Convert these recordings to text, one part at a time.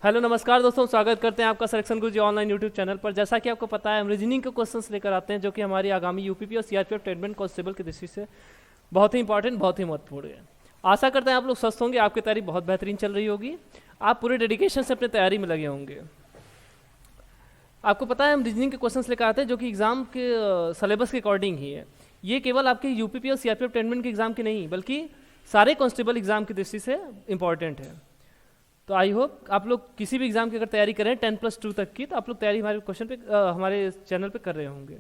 Hello नमस्कार दोस्तों, स्वागत करते हैं आपका सिलेक्शन गुरुजी ऑनलाइन यूट्यूब चैनल पर। जैसा कि आपको पता है, हम रीजनिंग के क्वेश्चंस लेकर आते हैं जो कि हमारी आगामी यूपीपी और सीआरपीएफ ट्रेडमेंट कांस्टेबल की दृष्टि से बहुत ही इंपॉर्टेंट, बहुत ही महत्वपूर्ण है। आशा करते हैं आप लोग स्वस्थ होंगे, आपकी तैयारी बहुत बेहतरीन चल रही होगी, आप पूरे डेडिकेशन से अपनी तैयारी में लगे होंगे। आपको पता है, हम रीजनिंग के क्वेश्चंस लेकर आते हैं जो कि एग्जाम के सिलेबस के अकॉर्डिंग ही है। ये केवल आपके यूपीपी और सीआरपीएफ ट्रेडमेंट के एग्जाम के नहीं, बल्कि सारे कांस्टेबल एग्जाम की दृष्टि से इंपॉर्टेंट है। तो आई होप आप लोग किसी भी एग्जाम की अगर तैयारी करें 10+2 तक की, तो आप लोग तैयारी हमारे क्वेश्चन पे हमारे चैनल पे कर रहे होंगे।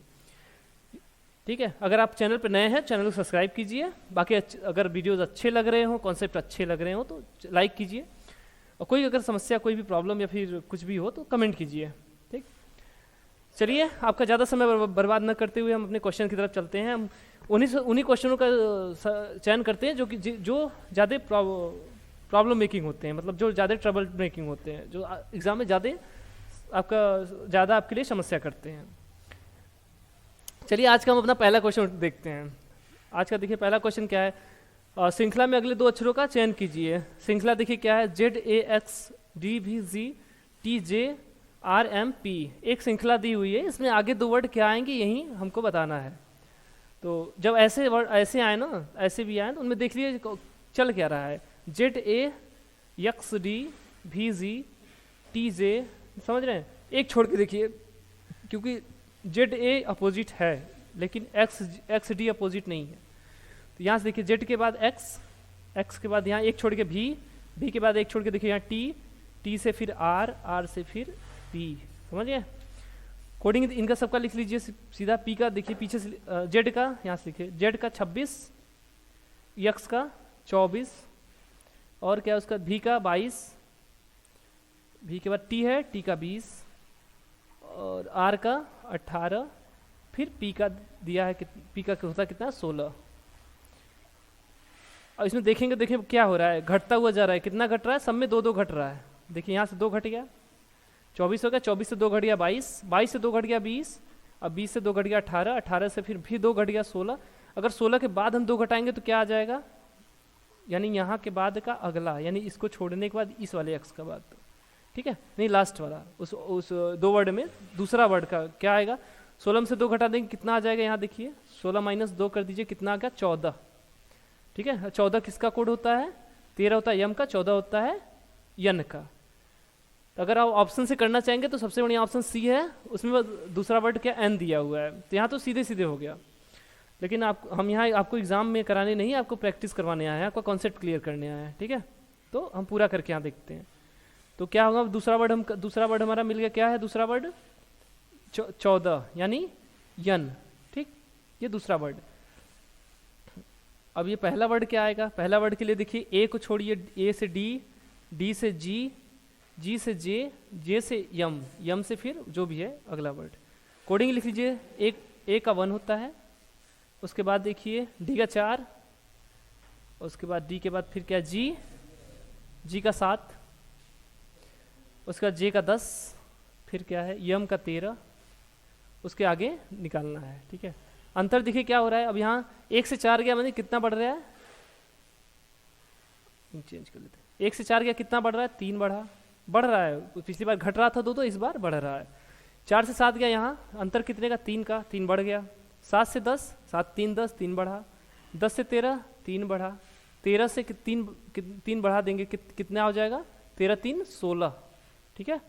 ठीक है, अगर आप चैनल पे नए हैं, चैनल को सब्सक्राइब कीजिए। बाकी अगर वीडियोस अच्छे लग रहे हो, कॉन्सेप्ट अच्छे लग रहे हो तो लाइक कीजिए, और कोई अगर समस्या, कोई भी प्रॉब्लम या फिर कुछ भी हो तो कमेंट कीजिए। ठीक, चलिए आपका ज़्यादा समय बर्बाद न करते हुए हम अपने क्वेश्चन की तरफ चलते हैं। हम उन्हीं क्वेश्चनों का चयन करते हैं जो ज़्यादा प्रॉब्लम मेकिंग होते हैं, मतलब जो ज़्यादा ट्रबल मेकिंग होते हैं, जो एग्जाम में ज़्यादा आपके लिए समस्या करते हैं। चलिए आज का हम अपना पहला क्वेश्चन देखते हैं। आज का देखिए पहला क्वेश्चन क्या है, श्रृंखला में अगले दो अक्षरों का चयन कीजिए। श्रृंखला देखिए क्या है, ZAXDVZ TJRMP। एक श्रृंखला दी हुई है, इसमें आगे दो वर्ड क्या आएंगे यही हमको बताना है। तो जब ऐसे वर्ड ऐसे आए ना, ऐसे भी आए तो उनमें देख लीजिए चल क्या रहा है। ZAXDVZ TJ, समझ रहे हैं? एक छोड़ के देखिए, क्योंकि ZA अपोजिट है लेकिन XD अपोजिट नहीं है। तो यहाँ से देखिए Z के बाद X के बाद यहाँ एक छोड़ के V के बाद एक छोड़ के देखिए यहाँ T से फिर R से फिर P। समझिए, कोडिंग इनका सबका लिख लीजिए सीधा। P का देखिए पीछे से, Z का यहाँ से लिखिए, Z का 26, X का 24, और क्या उसका V का 22, V के बाद T है, T का 20, और R का 18, फिर P का दिया है, P का होता कितना 16। और इसमें देखिए क्या हो रहा है, घटता हुआ जा रहा है। कितना घट रहा है? सब में दो घट रहा है। देखिए यहाँ से 2 घट गया, 24 हो गया, 24 से 2 घट गया 22, 22 से 2 घट गया 20, अब 20 से 2 घट गया 18, 18 से फिर 2 घट गया 16। अगर 16 के बाद हम 2 घटाएंगे तो क्या आ जाएगा, यानी यहाँ के बाद का अगला, यानी इसको छोड़ने के बाद इस वाले एक्स का बाद, ठीक है, नहीं लास्ट वाला, उस 2 वर्ड में दूसरा वर्ड का क्या आएगा। 16 में से 2 घटा देंगे, कितना आ जाएगा, यहाँ देखिए 16 - 2 कर दीजिए, कितना आ गया 14। ठीक है, 14 किसका कोड होता है? 13 होता है यम का, 14 होता है यन का। तो अगर आप ऑप्शन से करना चाहेंगे तो सबसे बढ़िया ऑप्शन सी है, उसमें दूसरा वर्ड क्या एन दिया हुआ है, तो यहाँ तो सीधे हो गया। लेकिन हम यहाँ आपको एग्जाम में कराने नहीं, आपको प्रैक्टिस करवाने आए हैं, आपका कॉन्सेप्ट क्लियर करने आए हैं। ठीक है, तो हम पूरा करके यहाँ देखते हैं तो क्या होगा। दूसरा वर्ड हमारा मिल गया, क्या है दूसरा वर्ड? 14 यानी यन। ठीक, ये दूसरा वर्ड। अब ये पहला वर्ड क्या आएगा? पहला वर्ड के लिए देखिए ए को छोड़िए, ए से डी, डी से जी, जी से जे, जे से यम, यम से फिर जो भी है अगला वर्ड। कोडिंग लिख लीजिए, एक ए का 1 होता है, उसके बाद देखिए डी का 4, उसके बाद डी के बाद फिर क्या जी, जी का 7, उसका जे का 10, फिर क्या है यम का 13, उसके आगे निकालना है। ठीक है, अंतर देखिए क्या हो रहा है। अब यहाँ 1 से 4 गया, मतलब कितना बढ़ रहा है, चेंज कर लेते हैं। 1 से 4 गया, कितना बढ़ रहा है? 3 बढ़ रहा है। पिछली बार घट रहा था 2, तो इस बार बढ़ रहा है। 4 से 7 गया, यहाँ अंतर कितने का? 3 का, 3 बढ़ गया। 7 से 10, 7 3 10, 3 बढ़ा। 10 से 13, 3 बढ़ा। 13 से 3 बढ़ा देंगे, कितना हो जाएगा? 13 3 16। ठीक है,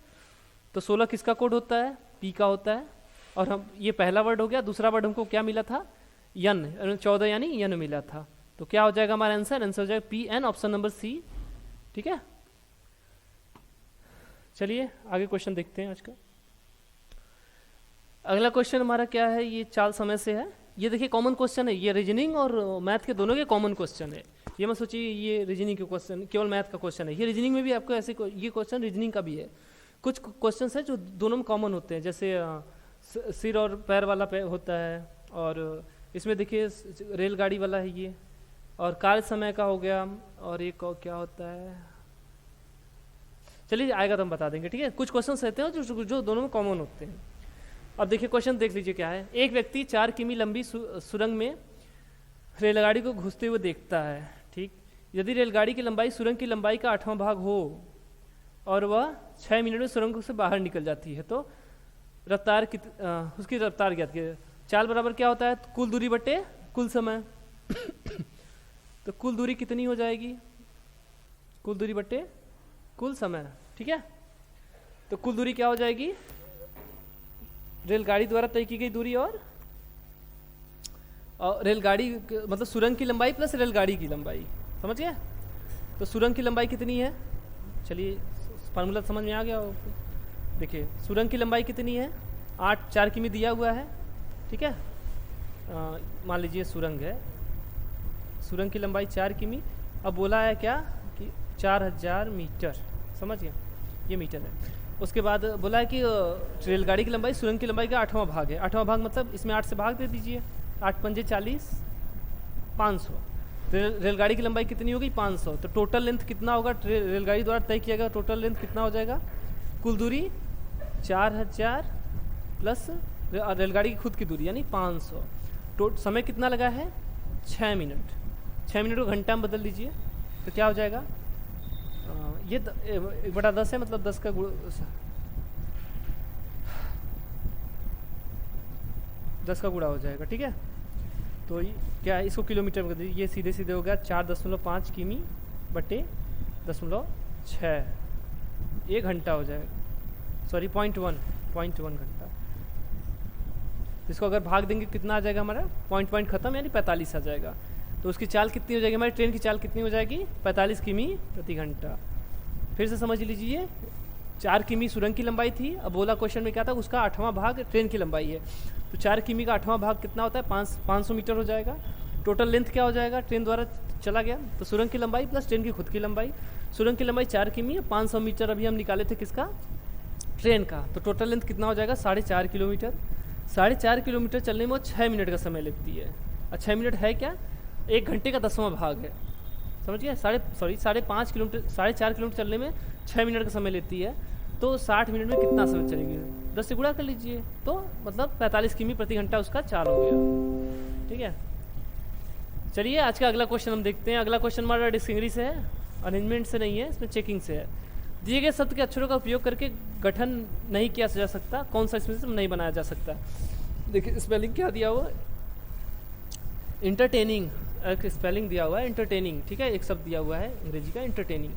तो 16 किसका कोड होता है? पी का होता है। और हम ये पहला वर्ड हो गया। दूसरा वर्ड हमको क्या मिला था? यन, 14 यानी यन मिला था। तो क्या हो जाएगा हमारा आंसर? आंसर हो जाएगा P N, option number C. ठीक है, चलिए आगे क्वेश्चन देखते हैं आज का। अगला क्वेश्चन हमारा क्या है, ये चाल समय से है। ये देखिए कॉमन क्वेश्चन है, ये रीजनिंग और मैथ के दोनों के कॉमन क्वेश्चन है। ये मत सोचिए ये रीजनिंग के क्वेश्चन केवल मैथ का क्वेश्चन है, ये रीजनिंग में भी आपको ऐसे ये क्वेश्चन रीजनिंग का भी है। कुछ क्वेश्चन है जो दोनों में कॉमन होते हैं, जैसे सिर और पैर वाला होता है, और इसमें देखिए रेलगाड़ी वाला है ये, और कार्य समय का हो गया, और एक और क्या होता है, चलिए आएगा तो हम बता देंगे। ठीक है, कुछ क्वेश्चन रहते हैं जो दोनों में कॉमन होते हैं। अब देखिए क्वेश्चन देख लीजिए क्या है। एक व्यक्ति 4 किमी लंबी सुरंग में रेलगाड़ी को घुसते हुए देखता है। ठीक, यदि रेलगाड़ी की लंबाई सुरंग की लंबाई का 8वां भाग हो और वह 6 मिनट में सुरंग से बाहर निकल जाती है। तो रफ्तार उसकी रफ्तार ज्ञात कीजिए। चाल बराबर क्या होता है, कुल दूरी बटे कुल समय। तो कुल दूरी कितनी हो जाएगी, कुल दूरी बटे कुल समय, ठीक है। तो कुल दूरी क्या हो जाएगी, रेलगाड़ी द्वारा तय की गई दूरी और रेलगाड़ी मतलब सुरंग की लंबाई प्लस रेलगाड़ी की लंबाई, समझ गए। तो सुरंग की लंबाई कितनी है, चलिए फार्मूला समझ में आ गया हो। देखिए सुरंग की लंबाई कितनी है, 4 किमी दिया हुआ है, ठीक है। मान लीजिए सुरंग है, सुरंग की लंबाई 4 किमी। अब बोला है क्या कि 4000 मीटर, समझ गया, ये मीटर है। उसके बाद बोला है कि रेलगाड़ी की लंबाई सुरंग की लंबाई का 8वां भाग है। 8वां भाग मतलब इसमें 8 से भाग दे दीजिए, 8 पंजे 40, 500। रेलगाड़ी की लंबाई कितनी होगी, 500। तो टोटल लेंथ कितना होगा, रेलगाड़ी द्वारा तय किया गया टोटल लेंथ कितना हो जाएगा, कुल दूरी 4000 प्लस रेलगाड़ी की खुद की दूरी यानी 500। समय कितना लगा है, 6 मिनट। 6 मिनट को घंटा में बदल दीजिए तो क्या हो जाएगा, ये 1/10 है, मतलब 10 का गुण 10 का गुणा हो जाएगा, ठीक है। तो क्या है, इसको किलोमीटर में कर दीजिए, ये सीधे सीधे हो गया 4.5 किमी बटे 0.6, 1 घंटा हो जाएगा, सॉरी 0.1 घंटा। इसको अगर भाग देंगे कितना आ जाएगा हमारा, पॉइंट खत्म यानी 45 आ जाएगा। तो उसकी चाल कितनी हो जाएगी, हमारी ट्रेन की चाल कितनी हो जाएगी, 45 किमी प्रति घंटा। फिर से समझ लीजिए, 4 किमी सुरंग की लंबाई थी। अब बोला क्वेश्चन में क्या था, उसका 8वां भाग ट्रेन की लंबाई है। तो 4 किमी का 8वां भाग कितना होता है, 500 मीटर हो जाएगा। टोटल लेंथ क्या हो जाएगा, ट्रेन द्वारा चला गया तो सुरंग की लंबाई प्लस ट्रेन की खुद की लंबाई। सुरंग की लंबाई 4 किमी, 500 मीटर अभी हम निकाले थे किसका, ट्रेन का। तो टोटल लेंथ कितना हो जाएगा, 4.5 किलोमीटर। 4.5 किलोमीटर चलने में वो 6 मिनट का समय लगती है। और 6 मिनट है क्या, 1 घंटे का 10वां भाग है, समझिए। 5.5 किलोमीटर 4.5 किलोमीटर चलने में 6 मिनट का समय लेती है। तो 60 मिनट में कितना समय चलेगी, 10 से गुणा कर लीजिए, तो मतलब 45 किमी प्रति घंटा उसका चाल हो गया, ठीक है। चलिए आज का अगला क्वेश्चन हम देखते हैं। अगला क्वेश्चन हमारा डिक्शनरी से है, अरेंजमेंट से नहीं है, इसमें चेकिंग से है। दिए गए शब्द के अक्षरों का उपयोग करके गठन नहीं किया जा सकता, कौन सा इसमें से नहीं बनाया जा सकता। देखिए स्पेलिंग क्या दिया हुआ, इंटरटेनिंग, एक स्पेलिंग दिया हुआ है इंटरटेनिंग, ठीक है। एक शब्द दिया हुआ है अंग्रेजी का इंटरटेनिंग।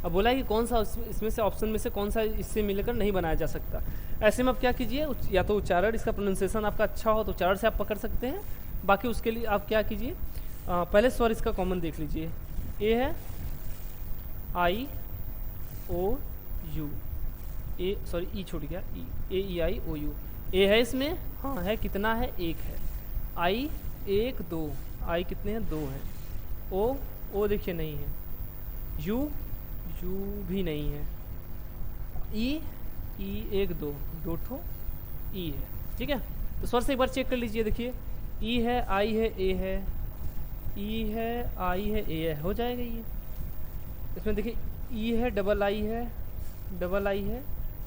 अब बोला है कि कौन सा इसमें से ऑप्शन में से कौन सा इससे मिलकर नहीं बनाया जा सकता। ऐसे में आप क्या कीजिए, या तो उच्चारण, इसका प्रोनाउंसिएशन आपका अच्छा हो तो उच्चारण से आप पकड़ सकते हैं। बाकी उसके लिए आप क्या कीजिए, पहले स्वर इसका कॉमन देख लीजिए। ए है आई ओ यू, ए सॉरी ई छूट गया, ए ई आई ओ यू। ए है इसमें, हाँ है, कितना है, 1 है। आई 1 2, आई कितने हैं, 2 है। ओ देखिए नहीं है। यू भी नहीं है। ई 1 2 ठो ई है, ठीक है। तो स्वर से एक बार चेक कर लीजिए, देखिए ई है, आई है, ए है, ई है, आई है, ए है, हो जाएगा ये। इसमें देखिए ई है, डबल आई है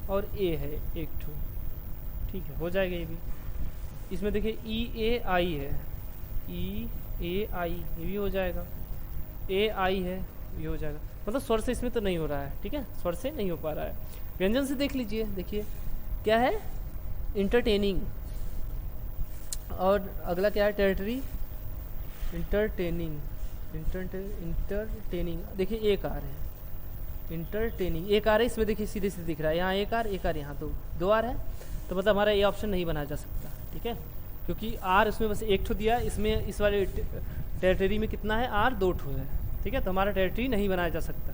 और ए है 1 ठो, ठीक है, हो जाएगा ये भी। इसमें देखिए ई ए आई है, ई ए आई ये भी हो जाएगा, ए आई है ये हो जाएगा। मतलब स्वर से इसमें तो नहीं हो रहा है, ठीक है, स्वर से नहीं हो पा रहा है। व्यंजन से देख लीजिए, देखिए क्या है, इंटरटेनिंग। और अगला क्या है, टेरिटरी, इंटरटेनिंग। देखिए एक आर है, इंटरटेनिंग एक आर है इसमें, देखिए सीधे सीधे दिख रहा है, यहाँ एक आर यहाँ दो आर है। तो मतलब हमारा ये ऑप्शन नहीं बनाया जा सकता, ठीक है, क्योंकि आर इसमें बस 1 ठो दिया है। इसमें इस वाले टेरिटरी में कितना है, आर 2 ठो है, ठीक है। तो हमारा टेरिटरी नहीं बनाया जा सकता,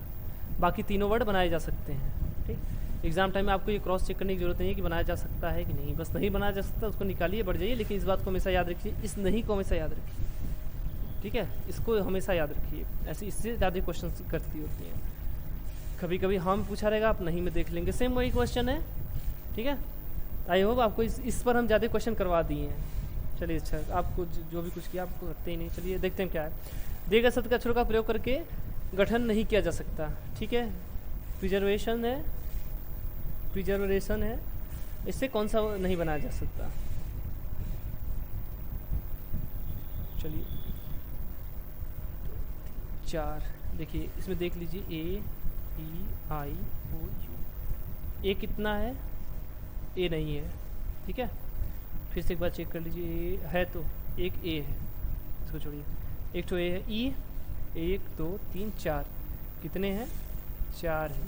बाकी तीनों वर्ड बनाए जा सकते हैं, ठीक। एग्जाम टाइम में आपको ये क्रॉस चेक करने की जरूरत नहीं है कि बनाया जा सकता है कि नहीं, बस नहीं बनाया जा सकता उसको निकालिए, बढ़ जाइए। लेकिन इस बात को हमेशा याद रखिए, इस नहीं को हमेशा याद रखिए, ठीक है, इसको हमेशा याद रखिए। ऐसे इससे ज़्यादा क्वेश्चन करती होती हैं। कभी कभी हम पूछा रहेगा, आप नहीं में देख लेंगे, सेम वही क्वेश्चन है, ठीक है। आई होप आपको इस पर हम ज़्यादा क्वेश्चन करवा दिए हैं। चलिए अच्छा, आपको जो भी कुछ किया आपको करते ही नहीं। चलिए देखते हैं क्या है। दिए गए शब्द के अक्षरों का प्रयोग करके गठन नहीं किया जा सकता, ठीक है। प्रिजर्वेशन है, इससे कौन सा नहीं बनाया जा सकता। चलिए 4 देखिए, इसमें देख लीजिए, ए EIOU। ए कितना है? ए नहीं है, ठीक है। फिर से एक बार चेक कर लीजिए, ए है तो एक ए है, इसको छोड़िए, एक तो ए है। ई 1 2 3 4, कितने हैं? 4 है।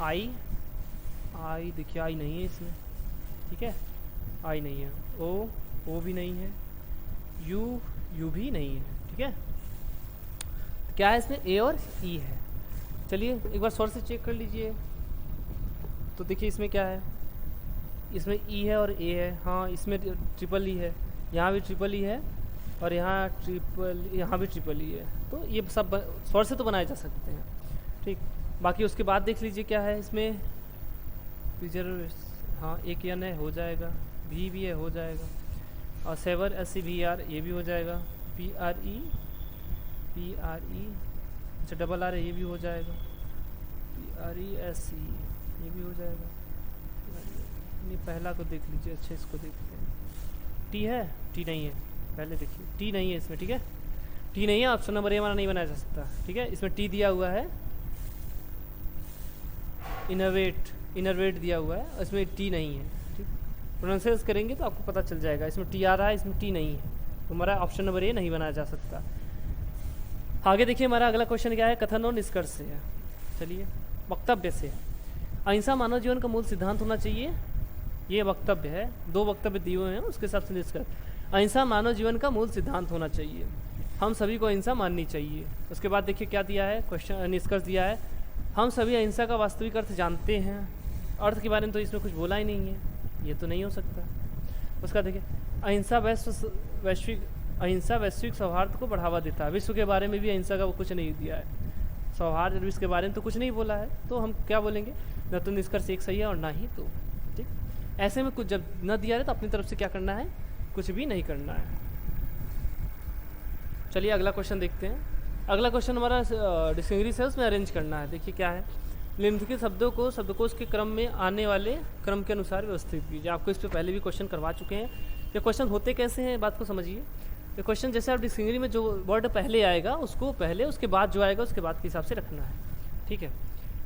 आई देखिए आई नहीं है इसमें, ठीक है, आई नहीं है। ओ भी नहीं है। यू भी नहीं है, ठीक है। क्या है इसमें? ए और ई है। चलिए एक बार सोर्स से चेक कर लीजिए, तो देखिए इसमें क्या है, इसमें ई है और ए है। हाँ इसमें ट्रिपल ई है, यहाँ भी ट्रिपल ई है, और यहाँ भी ट्रिपल ई है। तो ये सब सोर्स से तो बनाए जा सकते हैं, ठीक। बाकी उसके बाद देख लीजिए क्या है इसमें, रिजर्व, हाँ एक यन है, हो जाएगा। भी है, हो जाएगा। और 7 SCVR ये भी हो जाएगा। PRE अच्छा डबल आर है, ये भी हो जाएगा। PRESE ये भी हो जाएगा। ये पहला को देख लीजिए, अच्छा इसको देखते हैं। टी है? टी नहीं है, पहले देखिए टी नहीं है इसमें, ठीक है। टी नहीं है, ऑप्शन नंबर ए हमारा नहीं बनाया जा सकता, ठीक है। इसमें टी दिया हुआ है, इनरवेट दिया हुआ है, इसमें टी नहीं है, ठीक। प्रोनाउंसिएट करेंगे तो आपको पता चल जाएगा। इसमें टी आ रहा है, इसमें टी नहीं है, तो हमारा ऑप्शन नंबर ए नहीं बनाया जा सकता। आगे देखिए हमारा अगला क्वेश्चन क्या है, कथन और निष्कर्ष से है। चलिए वक्तव्य से है। अहिंसा मानव जीवन का मूल सिद्धांत होना चाहिए, ये वक्तव्य है। 2 वक्तव्य दिए हुए हैं, उसके हिसाब से निष्कर्ष। अहिंसा मानव जीवन का मूल सिद्धांत होना चाहिए, हम सभी को अहिंसा माननी चाहिए। उसके बाद देखिए क्या दिया है, क्वेश्चन निष्कर्ष दिया है, हम सभी अहिंसा का वास्तविक अर्थ जानते हैं। अर्थ के बारे में तो इसमें कुछ बोला ही नहीं है, ये तो नहीं हो सकता। उसका देखिए अहिंसा वैश्विक सौहार्द को बढ़ावा देता है। विश्व के बारे में भी अहिंसा का वो कुछ नहीं दिया है, सौहार्द विश्व के बारे में तो कुछ नहीं बोला है, तो हम क्या बोलेंगे, न तो निष्कर्ष एक सही है और ना ही दो, ठीक। ऐसे में कुछ जब न दिया है तो अपनी तरफ से क्या करना है, कुछ भी नहीं करना है। चलिए अगला क्वेश्चन देखते हैं। अगला क्वेश्चन हमारा डिक्शनरी से उसमें अरेंज करना है। देखिए क्या है, निम्नलिखित शब्दों को शब्दकोश के क्रम में आने वाले क्रम के अनुसार व्यवस्थित कीजिए। आपको इस पर पहले भी क्वेश्चन करवा चुके हैं। ये क्वेश्चन होते कैसे हैं, बात को समझिए। ये क्वेश्चन जैसे आप डिक्शनरी में जो वर्ड पहले आएगा उसको पहले, उसके बाद जो आएगा उसके बाद के हिसाब से रखना है, ठीक है।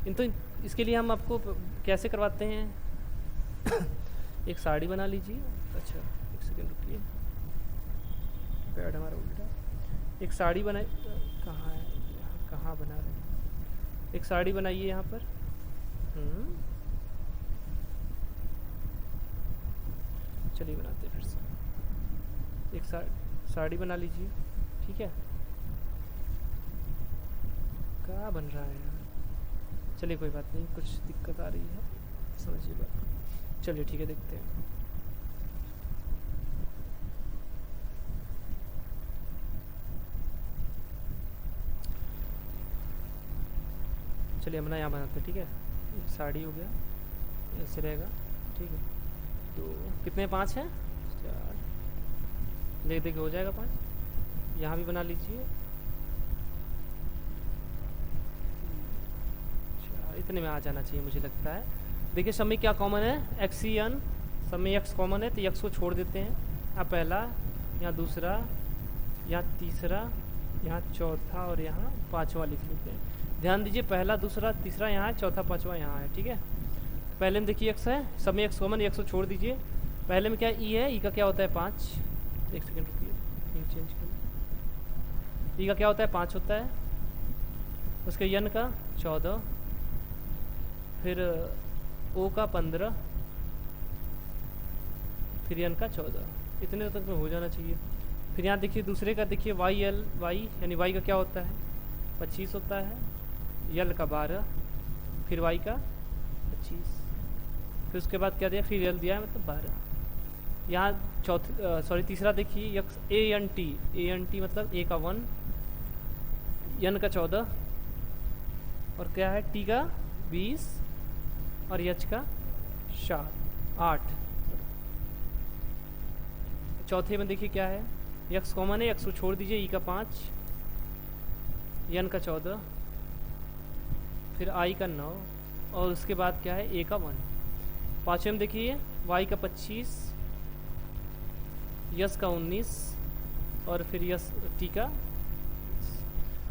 तो इसके लिए हम आपको कैसे करवाते हैं एक साड़ी बना लीजिए। अच्छा एक सेकेंड रुकिए, पैड हमारा उल्टा। एक साड़ी बनाए, कहाँ है, कहाँ बना रहे हैं, एक साड़ी बनाइए यहाँ पर। चलिए बनाते हैं फिर से। एक साड़ी बना लीजिए, ठीक है। क्या बन रहा है यार, चलिए कोई बात नहीं, कुछ दिक्कत आ रही है, समझिए बात। चलिए ठीक है, देखते हैं। चलिए हम ना यहाँ बनाते हैं, ठीक है। एक साड़ी हो गया, ऐसे रहेगा, ठीक है। तो कितने 5 हैं, 4 ले दे के हो जाएगा 5। यहाँ भी बना लीजिए, इतने में आ जाना चाहिए मुझे लगता है। देखिए सब में क्या कॉमन है, एक्सियन, सब में एक्स कॉमन है, तो एक्स को छोड़ देते हैं। यहाँ पहला, यहाँ दूसरा, यहाँ तीसरा, यहाँ चौथा और यहाँ 5वां लिख लेते हैं। ध्यान दीजिए पहला दूसरा तीसरा यहाँ है, चौथा 5वां यहाँ है, ठीक है। पहले में देखिए एक्स है, सब में एक्स कॉमन, एक्स को छोड़ दीजिए। पहले में क्या ई है, ई का क्या होता है 5। एक सेकेंड रुकिए, चेंज कर। ई का क्या होता है 5 होता है, उसके यन का 14, फिर ओ का 15, फिर यन का 14। इतने तक में हो जाना चाहिए। फिर यहाँ देखिए दूसरे का देखिए वाई एल, वाई यानी वाई का क्या होता है 25 होता है, यल का 12, फिर वाई का 25, फिर उसके बाद क्या दिया, फिर यल दिया है मतलब 12। यहाँ तीसरा देखिए ए एन टी मतलब ए का 1, यन का 14 और क्या है टी का 20 और यच का 8। चौथे में देखिए क्या है, यक्स कॉमन है, यक्स को छोड़ दीजिए, ई का 5, यन का 14, फिर आई का 9 और उसके बाद क्या है ए का 1। पाँचवें में देखिए वाई का 25, यस का 19 और फिर यस टी का।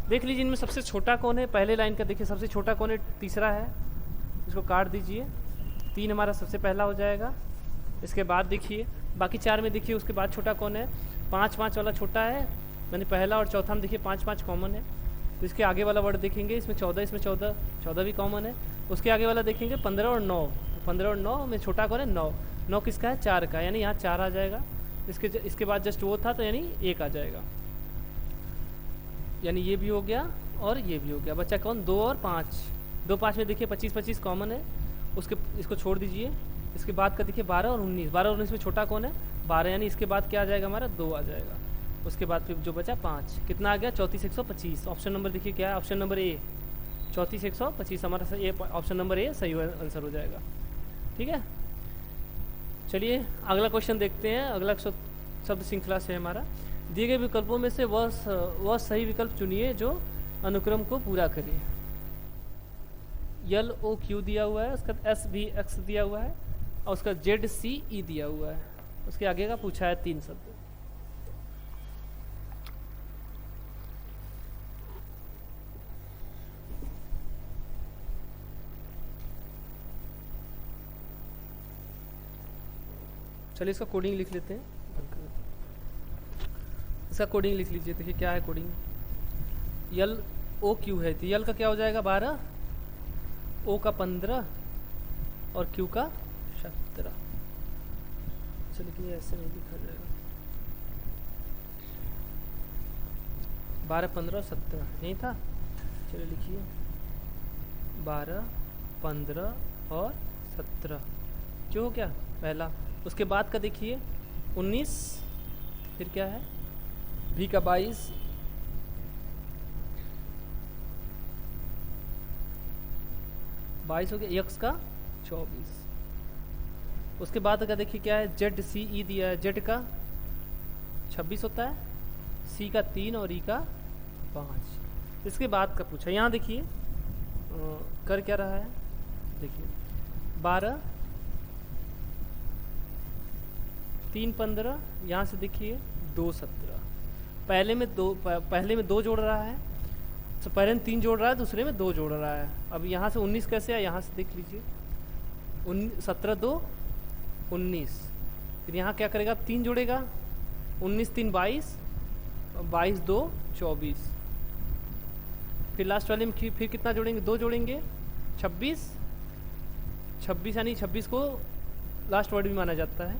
देख लीजिए इनमें सबसे छोटा कौन है, पहले लाइन का देखिए सबसे छोटा कौन है, तीसरा है, इसको काट दीजिए, 3 हमारा सबसे पहला हो जाएगा। इसके बाद देखिए बाकी 4 में देखिए उसके बाद छोटा कौन है, 5 वाला छोटा है, यानी पहला और चौथा में देखिए 5 कॉमन है। तो इसके आगे वाला वर्ड देखेंगे, इसमें 14, इसमें 14 भी कॉमन है। उसके आगे वाला देखेंगे 15 और 9, 15 और 9 में छोटा कौन है, 9 किसका है, 4 का, यानी यहाँ 4 आ जाएगा। इसके बाद जस्ट वो था तो यानी 1 आ जाएगा, यानी ये भी हो गया और ये भी हो गया। बच्चा कौन, 2 और 5, 2 5 में देखिए 25 कॉमन है, इसको छोड़ दीजिए। इसके बाद का देखिए 12 और 19, 12 और 19 में छोटा कौन है, 12, यानी इसके बाद क्या आ जाएगा हमारा, 2 आ जाएगा। उसके बाद फिर जो बचा 5, कितना आ गया, 34,125। ऑप्शन नंबर देखिए क्या है, ऑप्शन नंबर ए, 34,125 हमारा ये ऑप्शन नंबर ए सही आंसर हो जाएगा। ठीक है, चलिए अगला क्वेश्चन देखते हैं। अगला शब्द श्रृंखला से हमारा, दिए गए विकल्पों में से वह सही विकल्प चुनिए जो अनुक्रम को पूरा करे। LOQ दिया हुआ है, उसका SVX दिया हुआ है और उसका ZCE दिया हुआ है। उसके आगे का पूछा है 3 शब्द। चलिए इसका कोडिंग लिख लेते हैं, इसका कोडिंग लिख लीजिए। देखिए क्या है कोडिंग, LOQ है तो L का क्या हो जाएगा 12, O का 15 और Q का 17। चलिए ऐसे नहीं लिखा जाएगा, 12 15 17 यही था। चलिए लिखिए 12 15 और 17, क्यों हो क्या पहला। उसके बाद का देखिए 19, फिर क्या है V का 22, हो गया, X का 24। उसके बाद का देखिए क्या है ZCE दिया है, Z का 26 होता है, C का 3 और E का 5। इसके बाद का पूछा, यहाँ देखिए कर क्या रहा है, देखिए 12 3 15, यहाँ से देखिए 2 17, पहले में 2 जोड़ रहा है, तो पहले में 3 जोड़ रहा है, दूसरे में 2 जोड़ रहा है। अब यहाँ से 19 कैसे आया, यहाँ से देख लीजिए 17 2 19, फिर यहाँ क्या करेगा 3 जोड़ेगा, 19 3 22, 22 2 24, फिर लास्ट वाले में फिर कितना जोड़ेंगे, 2 जोड़ेंगे 26 यानी 26 को लास्ट वर्ड भी माना जाता है।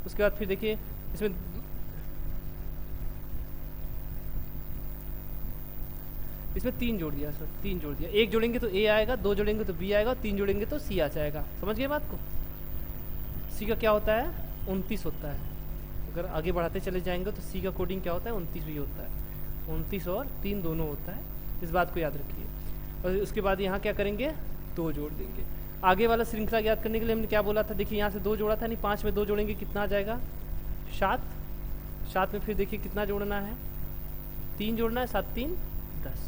उसके बाद फिर देखिए इसमें 3 जोड़ दिया सर, 3 जोड़ दिया, 1 जोड़ेंगे तो A आएगा, 2 जोड़ेंगे तो B आएगा, 3 जोड़ेंगे तो C आ जाएगा। समझ गए बात को। C का क्या होता है 29 होता है, अगर आगे बढ़ाते चले जाएंगे तो C का कोडिंग क्या होता है 29 भी होता है, 29 और 3 दोनों होता है, इस बात को याद रखिए। और उसके बाद यहाँ क्या करेंगे 2 जोड़ देंगे। आगे वाला श्रृंखला याद करने के लिए हमने क्या बोला था, देखिए यहाँ से 2 जोड़ा था, यानी 5 में 2 जोड़ेंगे कितना आ जाएगा 7 में फिर देखिए कितना जोड़ना है 3 जोड़ना है, 7 3 10,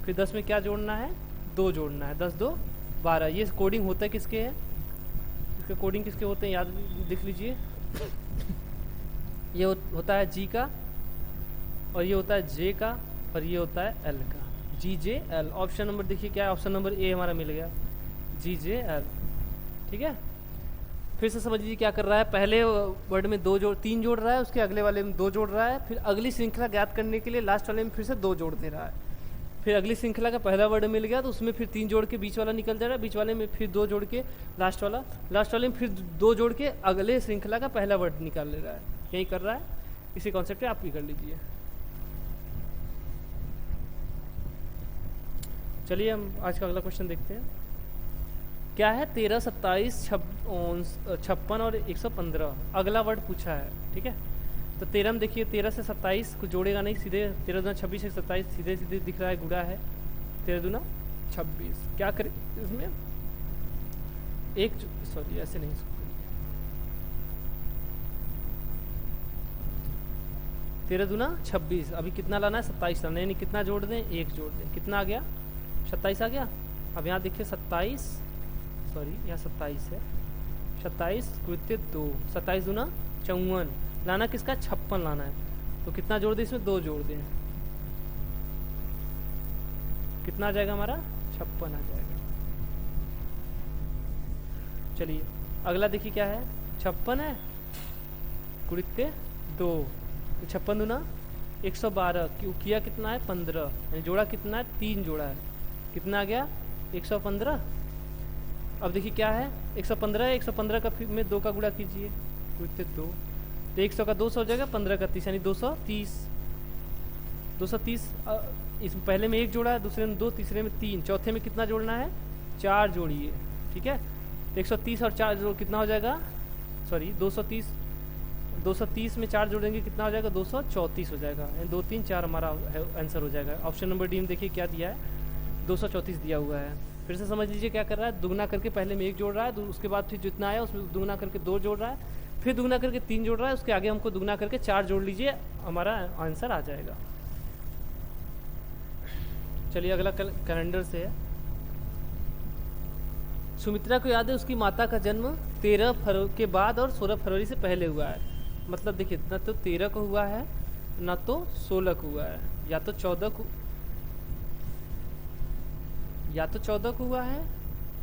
फिर 10 में क्या जोड़ना है 2 जोड़ना है, 10 2 12। ये कोडिंग होता है किसके है, इसके कोडिंग किसके होते हैं याद लिख लीजिए। ये होता है G का, और ये होता है J का, और ये होता है L का, GJL। ऑप्शन नंबर देखिए क्या है, ऑप्शन नंबर A हमारा मिल गया, GJL। ठीक है, फिर से समझ लीजिए क्या कर रहा है, पहले वर्ड में 3 जोड़ रहा है, उसके अगले वाले में 2 जोड़ रहा है, फिर अगली श्रृंखला ज्ञात करने के लिए लास्ट वाले में फिर से 2 जोड़ दे रहा है। फिर अगली श्रृंखला का पहला वर्ड मिल गया तो उसमें फिर 3 जोड़ के बीच वाला निकल जा रहा है, बीच वाले में फिर 2 जोड़ के लास्ट वाले में फिर 2 जोड़ के अगले श्रृंखला का पहला वर्ड निकाल ले रहा है, यही कर रहा है। इसी कॉन्सेप्ट पे आप भी कर लीजिए। चलिए हम आज का अगला क्वेश्चन देखते हैं। क्या है 13 27 56 और 115, अगला वर्ड पूछा है। ठीक है, तो 13 में देखिए 13 से 27 को जोड़ेगा नहीं, सीधे 13 दूना 26 से 27 सीधे सीधे दिख रहा है, गुड़ा है 13 दूना 26। क्या करें इसमें ऐसे नहीं, 13 दूना 26, अभी कितना लाना है 27 लाना है, यानी कितना जोड़ दें 1 जोड़ दें, कितना आ गया 27 आ गया। अब यहाँ देखिए 27 यहाँ 27 है, 27 गुणित 2, 27 दूना 54, लाना किसका 56 लाना है, तो कितना जोड़ दें इसमें 2 जोड़ दें, कितना आ जाएगा हमारा 56 आ जाएगा। चलिए अगला देखिए क्या है, 56 है गुणित 2, 56 दूना 112, किया कितना है 15, यानी जोड़ा कितना है 3 जोड़ा है, कितना आ गया 115। अब देखिए क्या है 115 है, 115 का फिर में 2 का गुणा कीजिए, गुणित 2, तो 100 का 200 हो जाएगा, 15 का 30 यानी 230। 230 इस पहले में 1 जोड़ा है, दूसरे में 2, तीसरे में 3, चौथे में कितना जोड़ना है 4 जोड़िए, ठीक है। तो 130 और 4 जोड़ कितना हो जाएगा, सॉरी 230 में 4 जोड़ेंगे कितना हो जाएगा 234 हो जाएगा, 2 3 4 हमारा आंसर हो जाएगा। ऑप्शन नंबर डी में देखिए क्या दिया है 234 दिया हुआ है। फिर से समझ लीजिए क्या कर रहा है, दुगना करके पहले में 1 जोड़ रहा है, उसके बाद फिर जितना आया उसमें दुगना करके 2 जोड़ रहा है, फिर दुगना करके 3 जोड़ रहा है, उसके आगे हमको दुगना करके 4 जोड़ लीजिए, हमारा आंसर आ जाएगा। चलिए अगला कैलेंडर से है। सुमित्रा को याद है उसकी माता का जन्म 13 फरवरी के बाद और 16 फरवरी से पहले हुआ है। मतलब देखिए न तो 13 को हुआ है ना तो 16 को हुआ है, या तो 14 को, या तो 14 को हुआ है,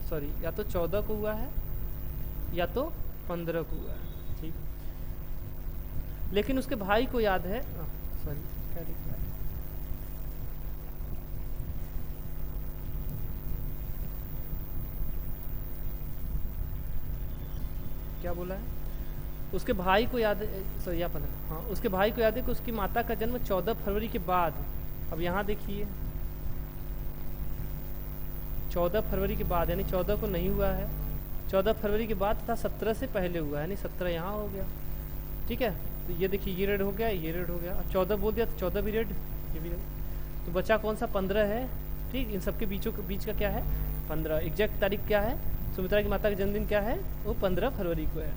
सॉरी या तो 14 को हुआ है या तो 15 को हुआ है, ठीक। लेकिन उसके भाई को याद है, सॉरी क्या लिख रहा है, क्या बोला है, उसके भाई को याद है, सॉरी यहाँ पर, हाँ उसके भाई को याद है कि उसकी माता का जन्म 14 फरवरी के बाद। अब यहाँ देखिए 14 फरवरी के बाद, यानी 14 को नहीं हुआ है, 14 फरवरी के बाद था 17 से पहले हुआ है, यानी 17 यहाँ हो गया, ठीक है। तो ये देखिए ये रेड हो गया, ये रेड हो गया, अब 14 बोल दिया तो 14 भी रेड, ये भी रेड, तो बचा कौन सा 15 है, ठीक। इन सबके बीच का क्या है 15। एग्जैक्ट तारीख क्या है, सुमित्रा की माता का जन्मदिन क्या है, वो 15 फरवरी को है।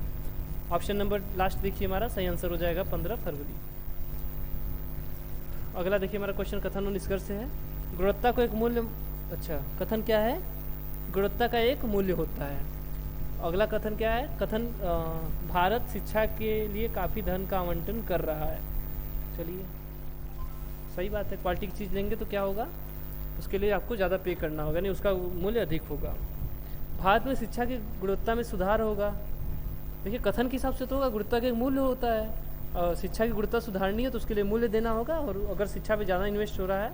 ऑप्शन नंबर लास्ट देखिए हमारा सही आंसर हो जाएगा 15 फरवरी। अगला देखिए हमारा क्वेश्चन कथन और निष्कर्ष है। गुणवत्ता को एक मूल्य, अच्छा कथन क्या है, गुणवत्ता का एक मूल्य होता है। अगला कथन क्या है, कथन भारत शिक्षा के लिए काफ़ी धन का आवंटन कर रहा है। चलिए सही बात है, क्वालिटी की चीज़ लेंगे तो क्या होगा, उसके लिए आपको ज़्यादा पे करना होगा, नहीं उसका मूल्य अधिक होगा। भारत में शिक्षा की गुणवत्ता में सुधार होगा। देखिए कथन के हिसाब से तो होगा, गुणवत्ता का एक मूल्य होता है, शिक्षा की गुणवत्ता सुधारनी है तो उसके लिए मूल्य देना होगा, और अगर शिक्षा पे ज़्यादा इन्वेस्ट हो रहा है,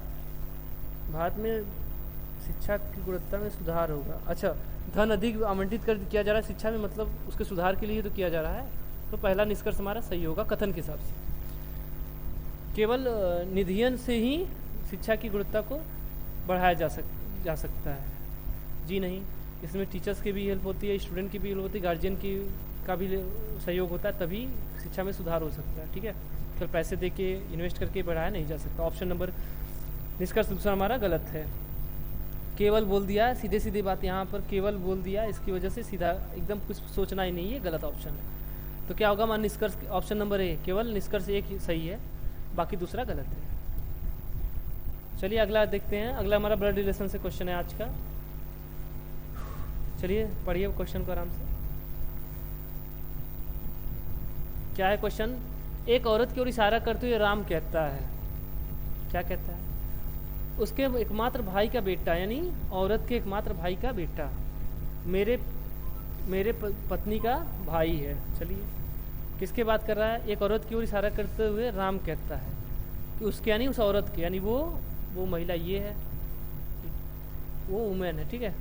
भारत में शिक्षा की गुणवत्ता में सुधार होगा। अच्छा धन अधिक आवंटित कर किया जा रहा है शिक्षा में, मतलब उसके सुधार के लिए तो किया जा रहा है, तो पहला निष्कर्ष हमारा सही होगा कथन के हिसाब से। केवल निधियन से ही शिक्षा की गुणवत्ता को बढ़ाया जा सकता है, जी नहीं, इसमें टीचर्स की भी हेल्प होती है, स्टूडेंट की भी हेल्प होती है, गार्जियन की का भी सहयोग होता है, तभी शिक्षा में सुधार हो सकता है, ठीक है। फिर पैसे दे के इन्वेस्ट करके बढ़ाया नहीं जा सकता। ऑप्शन नंबर निष्कर्ष दूसरा हमारा गलत है। केवल बोल दिया, सीधे सीधे बात यहाँ पर केवल बोल दिया, इसकी वजह से सीधा एकदम कुछ सोचना ही नहीं है, गलत ऑप्शन है। तो क्या होगा हमारा निष्कर्ष, ऑप्शन नंबर ए, केवल निष्कर्ष एक सही है, बाकी दूसरा गलत है। चलिए अगला देखते हैं। अगला हमारा ब्लड रिलेशन से क्वेश्चन है आज का। चलिए पढ़िए क्वेश्चन को आराम से। क्या है क्वेश्चन, एक औरत की ओर इशारा करते हुए राम कहता है, क्या कहता है, उसके एकमात्र भाई का बेटा, यानी औरत के एकमात्र भाई का बेटा मेरे पत्नी का भाई है। चलिए किसके बात कर रहा है, एक औरत की ओर इशारा करते हुए राम कहता है कि उसके, यानी उस औरत के, यानी वो महिला ये है, वो वुमेन है, ठीक है।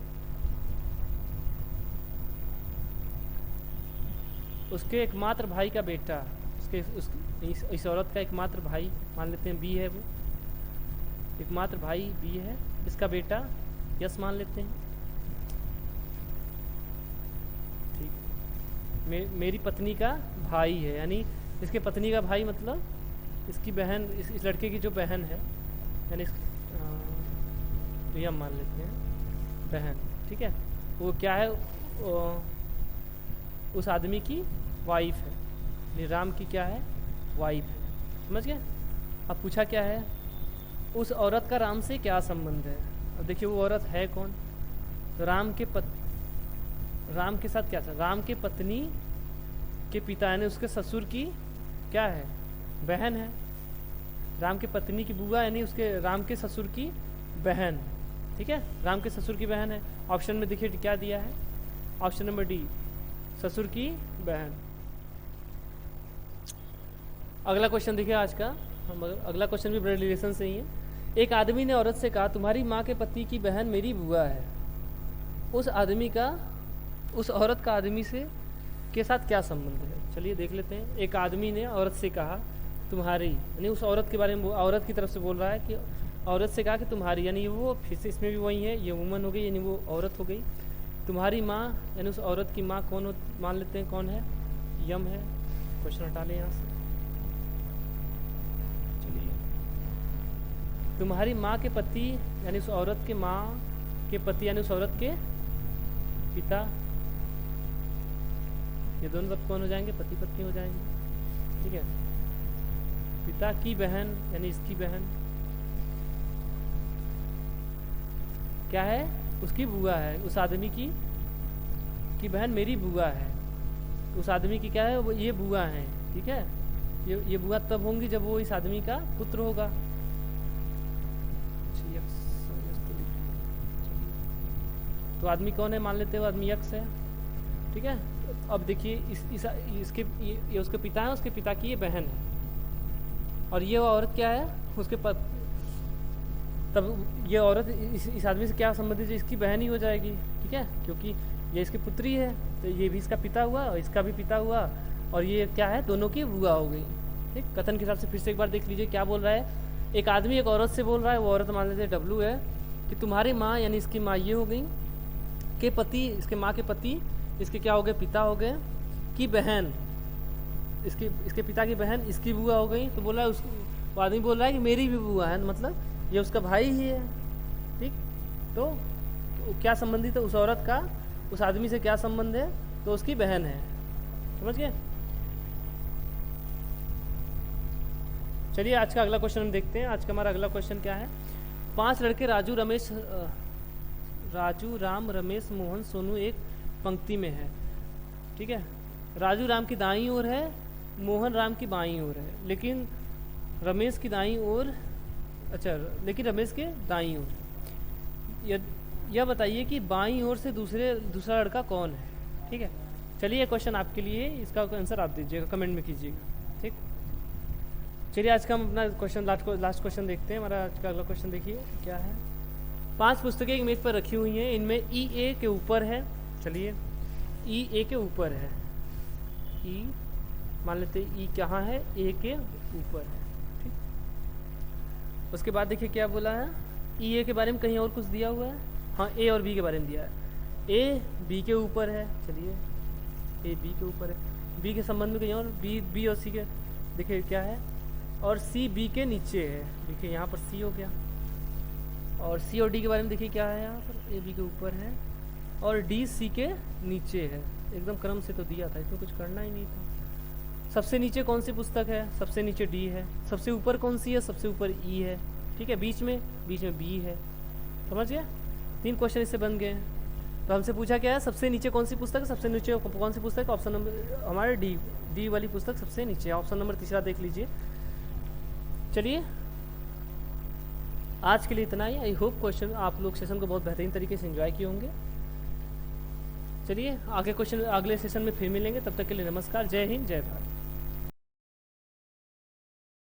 उसके एकमात्र भाई का बेटा, इस औरत का एकमात्र भाई मान लेते हैं बी है, वो एकमात्र भाई बी है, इसका बेटा यस मान लेते हैं, ठीक। मेरी पत्नी का भाई है, यानी इसके पत्नी का भाई मतलब इसकी बहन, इस लड़के की जो बहन है, यानी प्रियम मान लेते हैं बहन, ठीक है। वो क्या है, उस आदमी की वाइफ है, यानी राम की क्या है, वाइफ है, समझ गए। अब पूछा क्या है, उस औरत का राम से क्या संबंध है। अब देखिए वो औरत है कौन, तो राम के साथ क्या था, राम के पत्नी के पिता, यानी उसके ससुर की क्या है, बहन है। राम के पत्नी की बुआ, यानी उसके राम के ससुर की बहन, ठीक है, राम के ससुर की बहन है। ऑप्शन में देखिए क्या दिया है, ऑप्शन नंबर डी, ससुर की बहन। अगला क्वेश्चन देखिए आज का, हम अगला क्वेश्चन भी ब्लड रिलेशन से ही है। एक आदमी ने औरत से कहा तुम्हारी माँ के पति की बहन मेरी बुआ है। उस औरत का आदमी से के साथ क्या संबंध है? चलिए देख लेते हैं। एक आदमी ने औरत से कहा तुम्हारी, यानी उस औरत के बारे में, औरत की तरफ से बोल रहा है कि औरत से कहा कि तुम्हारी, यानी वो फिर से इसमें भी वही है, ये वुमन हो गई यानी वो औरत हो गई। तुम्हारी माँ यानी उस औरत की माँ कौन मान लेते हैं कौन है? यम है। क्वेश्चन हटा लें यहाँ से। चलिए, तुम्हारी माँ के पति यानी उस औरत के माँ के पति यानी उस औरत के पिता, ये दोनों तब कौन हो जाएंगे? पति पत्नी हो जाएंगे। ठीक है, पिता की बहन यानी इसकी बहन क्या है? उसकी बुआ है। उस आदमी की बहन मेरी बुआ है। उस आदमी की क्या है? वो ये बुआ है। ठीक है, ये बुआ तब होंगी जब वो इस आदमी का पुत्र होगा। तो आदमी कौन है मान लेते हो? आदमी यक्ष है। ठीक है, अब देखिए इसके ये उसके पिता है, उसके पिता की ये बहन है, और ये औरत क्या है? उसके तब ये औरत इस आदमी से क्या संबंधित है? इसकी बहन ही हो जाएगी। ठीक है, क्योंकि ये इसकी पुत्री है, तो ये भी इसका पिता हुआ और इसका भी पिता हुआ, और ये क्या है? दोनों की बुआ हो गई। ठीक, कथन के हिसाब से फिर से एक बार देख लीजिए क्या बोल रहा है। एक आदमी एक औरत से बोल रहा है, वो औरत मान लेते डब्लू है, कि तुम्हारी माँ यानी इसकी माँ ये हो गई के पति, इसके माँ के पति इसके क्या हो गए? पिता हो गए, की बहन इसके पिता की बहन इसकी बुआ हो गई। तो बोल रहा है वो आदमी बोल रहा है कि मेरी भी बुआ है, मतलब ये उसका भाई ही है। ठीक, तो क्या संबंधित है? उस औरत का उस आदमी से क्या संबंध है? तो उसकी बहन है। समझ गए? चलिए आज का अगला क्वेश्चन हम देखते हैं। आज का हमारा अगला क्वेश्चन क्या है? 5 लड़के राजू, राम, रमेश, मोहन, सोनू एक पंक्ति में है। ठीक है, राजू राम की दाईं ओर है, मोहन राम की बाईं ओर है, लेकिन रमेश की दाईं ओर, अच्छा लेकिन रमेश के दाईं ओर। यह बताइए कि बाईं ओर से दूसरा लड़का कौन है? ठीक है, चलिए क्वेश्चन आपके लिए, इसका आंसर आप दीजिएगा, कमेंट में कीजिएगा। ठीक, चलिए आज का हम अपना क्वेश्चन लास्ट क्वेश्चन देखते हैं। हमारा आज का अगला क्वेश्चन देखिए क्या है। 5 पुस्तकें एक मेज पर रखी हुई हैं, इनमें E के ऊपर है। चलिए E के ऊपर है, E मान लेते E कहाँ है? A के ऊपर है। ठीक, उसके बाद देखिए क्या बोला है। E के बारे में कहीं और कुछ दिया हुआ है? हाँ, A और B के बारे में दिया है। A B के ऊपर है। चलिए A B के ऊपर है, B के संबंध में कहीं और, B और C के देखिए क्या है, और C B के नीचे है। देखिए यहाँ पर C हो गया, और C और D के बारे में देखिए क्या है, यहाँ पर A B के ऊपर है और D C के नीचे है। एकदम क्रम से तो दिया था, इसमें कुछ करना ही नहीं था। सबसे नीचे कौन सी पुस्तक है? सबसे नीचे D है। सबसे ऊपर कौन सी है? सबसे ऊपर E है। ठीक है, बीच में B है। समझ गया? 3 क्वेश्चन इससे बन गए। तो हमसे पूछा क्या है? सबसे नीचे कौन सी पुस्तक है? सबसे नीचे कौन सी पुस्तक? ऑप्शन नंबर हमारे डी वाली पुस्तक सबसे नीचे है। ऑप्शन नंबर 3 देख लीजिए। चलिए आज के लिए इतना ही। आई होप क्वेश्चन आप लोग सेशन को बहुत बेहतरीन तरीके से एंजॉय किए होंगे। चलिए आगे क्वेश्चन अगले सेशन में फिर मिलेंगे, तब तक के लिए नमस्कार, जय हिंद, जय भारत।